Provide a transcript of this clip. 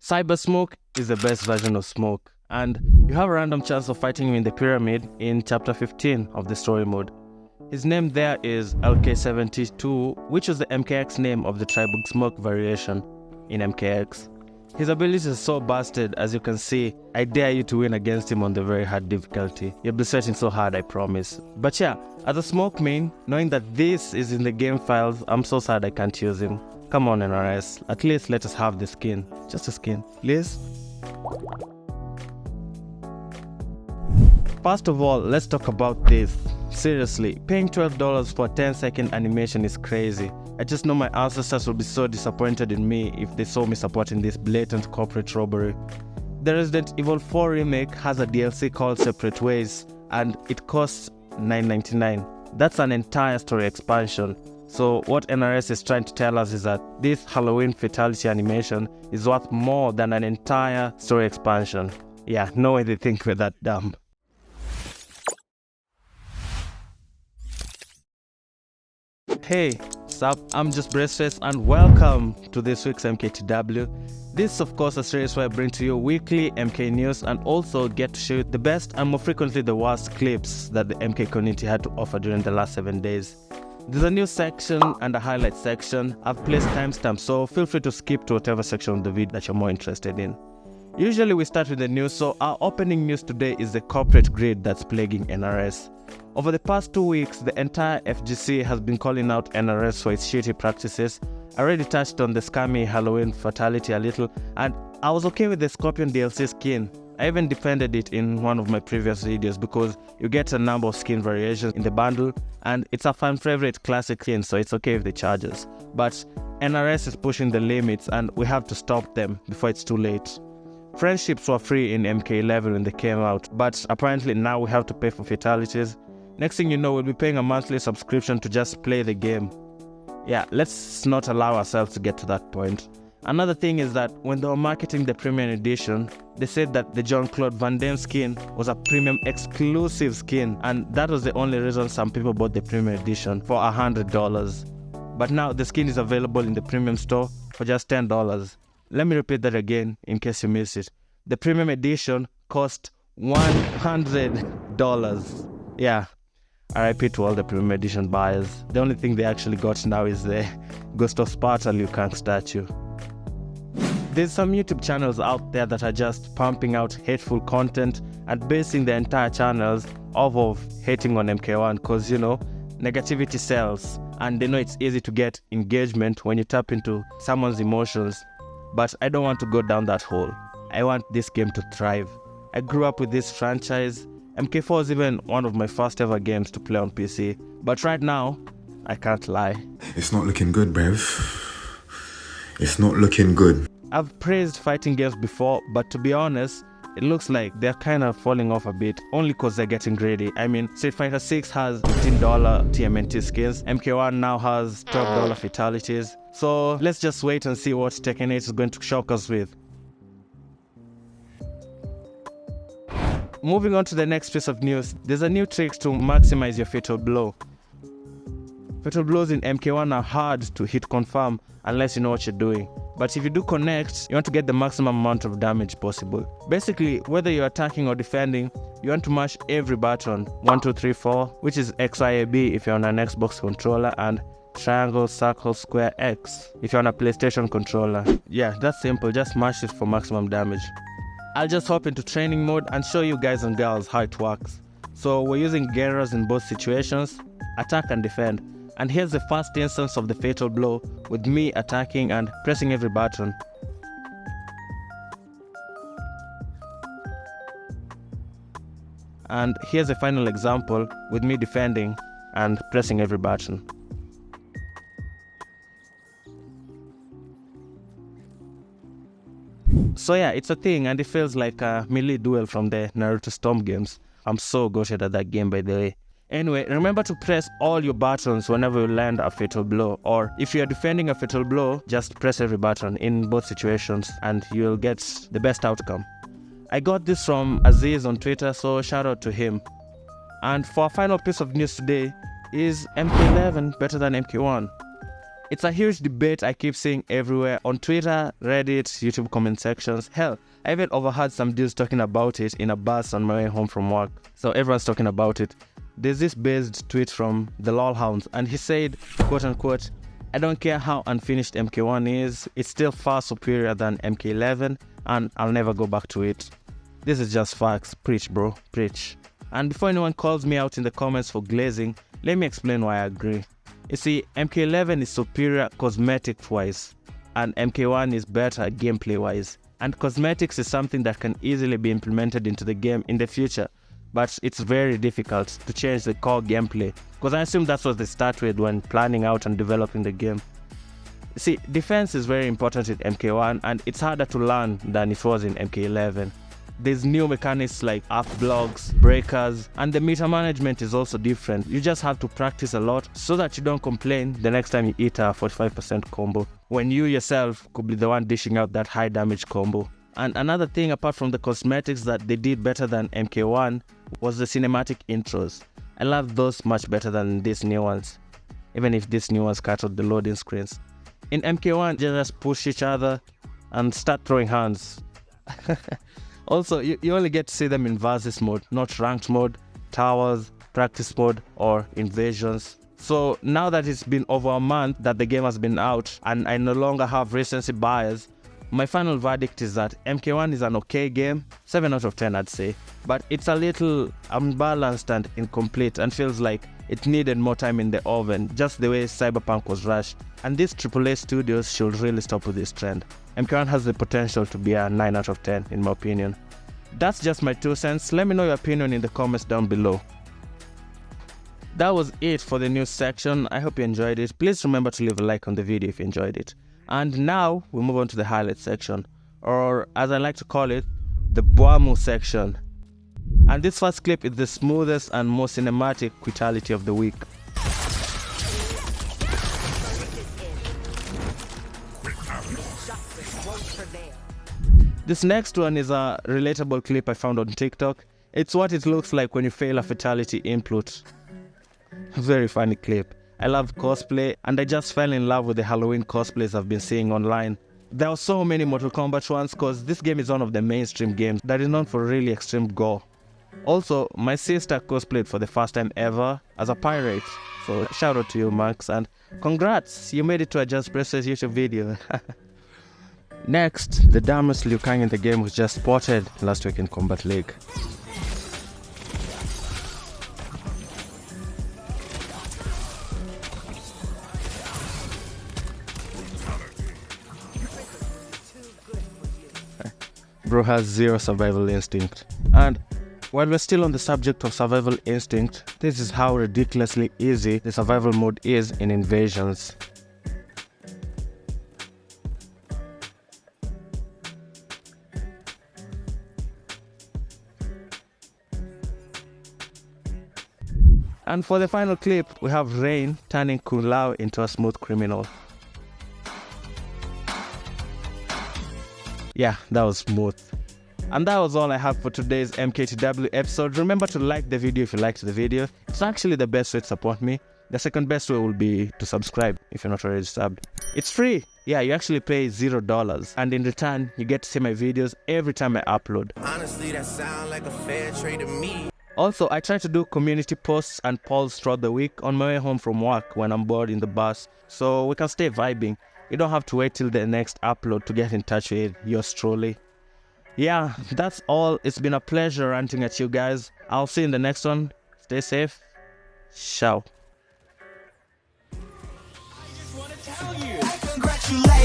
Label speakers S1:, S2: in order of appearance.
S1: Cyber Smoke is the best version of Smoke, and you have a random chance of fighting him in the pyramid in chapter 15 of the story mode. His name there is LK72, which is the MKX name of the Tribal Smoke variation in MKX. His ability is so busted, as you can see. I dare you to win against him on the very hard difficulty. You'll be sweating so hard, I promise. But yeah, as a Smoke main, knowing that this is in the game files, I'm so sad I can't use him. Come on NRS, at least let us have the skin. Just a skin, please. First of all, let's talk about this. Seriously, paying $12 for a 10-second animation is crazy. I just know my ancestors will be so disappointed in me if they saw me supporting this blatant corporate robbery. The Resident Evil 4 remake has a DLC called Separate Ways, and it costs $9.99. That's an entire story expansion. So what NRS is trying to tell us is that this Halloween fatality animation is worth more than an entire story expansion. Yeah, no way they think we're that dumb. Hey, sup, I'm just Braceface and welcome to this week's MKTW. This is of course a series where I bring to you weekly MK news and also get to show you the best and more frequently the worst clips that the MK community had to offer during the last 7 days. There's a news section and a highlight section. I've placed timestamps, so feel free to skip to whatever section of the video that you're more interested in. Usually we start with the news, so our opening news today is the corporate greed that's plaguing NRS. Over the past 2 weeks, the entire FGC has been calling out NRS for its shitty practices. I already touched on the scammy Halloween fatality a little, and I was okay with the Scorpion DLC skin. I even defended it in one of my previous videos because you get a number of skin variations in the bundle, and it's a fan favorite classic skin, so it's okay with the charges. But NRS is pushing the limits and we have to stop them before it's too late. Friendships were free in MK11 when they came out, but apparently now we have to pay for fatalities. Next thing you know, we'll be paying a monthly subscription to just play the game. Yeah, let's not allow ourselves to get to that point. Another thing is that when they were marketing the premium edition, they said that the Jean-Claude Van Damme skin was a premium exclusive skin, and that was the only reason some people bought the premium edition for $100. But now the skin is available in the premium store for just $10. Let me repeat that again in case you missed it. The premium edition cost $100. Yeah, RIP to all the premium edition buyers. The only thing they actually got now is the Ghost of Sparta Liu Kang statue. There's some YouTube channels out there that are just pumping out hateful content and basing their entire channels off of hating on MK1 because, you know, negativity sells and they know it's easy to get engagement when you tap into someone's emotions. But I don't want to go down that hole. I want this game to thrive. I grew up with this franchise. MK4 is even one of my first ever games to play on PC. But right now, I can't lie.
S2: It's not looking good, bruv. It's not looking good.
S1: I've praised fighting games before, but to be honest, it looks like they're kind of falling off a bit, only because they're getting greedy. I mean, Street Fighter 6 has $15 TMNT skins, MK1 now has $12 fatalities. So let's just wait and see what Tekken 8 is going to shock us with. Moving on to the next piece of news, there's a new trick to maximize your fatal blow. Fatal blows in MK1 are hard to hit confirm unless you know what you're doing. But if you do connect, you want to get the maximum amount of damage possible. Basically, whether you're attacking or defending, you want to mash every button. 1, 2, 3, 4, which is X, Y, A, B if you're on an Xbox controller, and triangle, circle, square, X if you're on a PlayStation controller. Yeah, that's simple, just mash it for maximum damage. I'll just hop into training mode and show you guys and girls how it works. So we're using Geras in both situations, attack and defend. And here's the first instance of the fatal blow with me attacking and pressing every button. And here's the final example with me defending and pressing every button. So yeah, it's a thing and it feels like a melee duel from the Naruto Storm games. I'm so goated at that game, by the way. Anyway, remember to press all your buttons whenever you land a fatal blow, or if you are defending a fatal blow, just press every button in both situations and you'll get the best outcome. I got this from Aziz on Twitter, so shout out to him. And for our final piece of news today, is MK11 better than MK1? It's a huge debate I keep seeing everywhere on Twitter, Reddit, YouTube comment sections. Hell, I even overheard some dudes talking about it in a bus on my way home from work. So everyone's talking about it. There's this based tweet from the LOLhounds, and he said, quote unquote, "I don't care how unfinished MK1 is, it's still far superior than MK11, and I'll never go back to it." This is just facts. Preach, bro, preach. And before anyone calls me out in the comments for glazing, let me explain why I agree. You see, MK11 is superior cosmetic-wise, and MK1 is better gameplay-wise. And cosmetics is something that can easily be implemented into the game in the future, but it's very difficult to change the core gameplay, because I assume that's what they start with when planning out and developing the game. See, defense is very important in MK1, and it's harder to learn than it was in MK11. There's new mechanics like up blocks, breakers, and the meter management is also different. You just have to practice a lot so that you don't complain the next time you eat a 45% combo, when you yourself could be the one dishing out that high damage combo. And another thing apart from the cosmetics that they did better than MK1 was the cinematic intros. I love those much better than these new ones, even if these new ones cut out the loading screens. In MK1, they just push each other and start throwing hands. Also, you only get to see them in versus mode, not ranked mode, towers, practice mode, or invasions. So now that it's been over a month that the game has been out and I no longer have recency bias, my final verdict is that MK1 is an okay game, 7 out of 10 I'd say, but it's a little unbalanced and incomplete and feels like it needed more time in the oven, just the way Cyberpunk was rushed. And these AAA studios should really stop with this trend. MK1 has the potential to be a 9 out of 10 in my opinion. That's just my 2 cents. Let me know your opinion in the comments down below. That was it for the news section. I hope you enjoyed it. Please remember to leave a like on the video if you enjoyed it. And now we move on to the highlight section, or as I like to call it, the Bwamu section. And this first clip is the smoothest and most cinematic quitality of the week. This next one is a relatable clip I found on TikTok. It's what it looks like when you fail a fatality input. Very funny clip. I love cosplay, and I just fell in love with the Halloween cosplays I've been seeing online. There are so many Mortal Kombat ones because this game is one of the mainstream games that is known for really extreme gore. Also, my sister cosplayed for the first time ever as a pirate. So shout out to you, Max, and congrats, you made it to a Just Braceface YouTube video. Next, the dumbest Liu Kang in the game was just spotted last week in Kombat League. Bro has zero survival instinct. And while we're still on the subject of survival instinct, this is how ridiculously easy the survival mode is in Invasions. And for the final clip, we have Rain turning Kung Lao into a smooth criminal. Yeah, that was smooth. And that was all I have for today's MKTW episode. Remember to like the video if you liked the video. It's actually the best way to support me. The second best way will be to subscribe if you're not already subbed. It's free. Yeah, you actually pay $0. And in return, you get to see my videos every time I upload.
S3: Honestly, that sounds like a fair trade to me.
S1: Also, I try to do community posts and polls throughout the week on my way home from work when I'm bored in the bus, so we can stay vibing. You don't have to wait till the next upload to get in touch with yours truly. Yeah, that's all. It's been a pleasure ranting at you guys. I'll see you in the next one. Stay safe. Ciao.
S3: I just wanna tell you.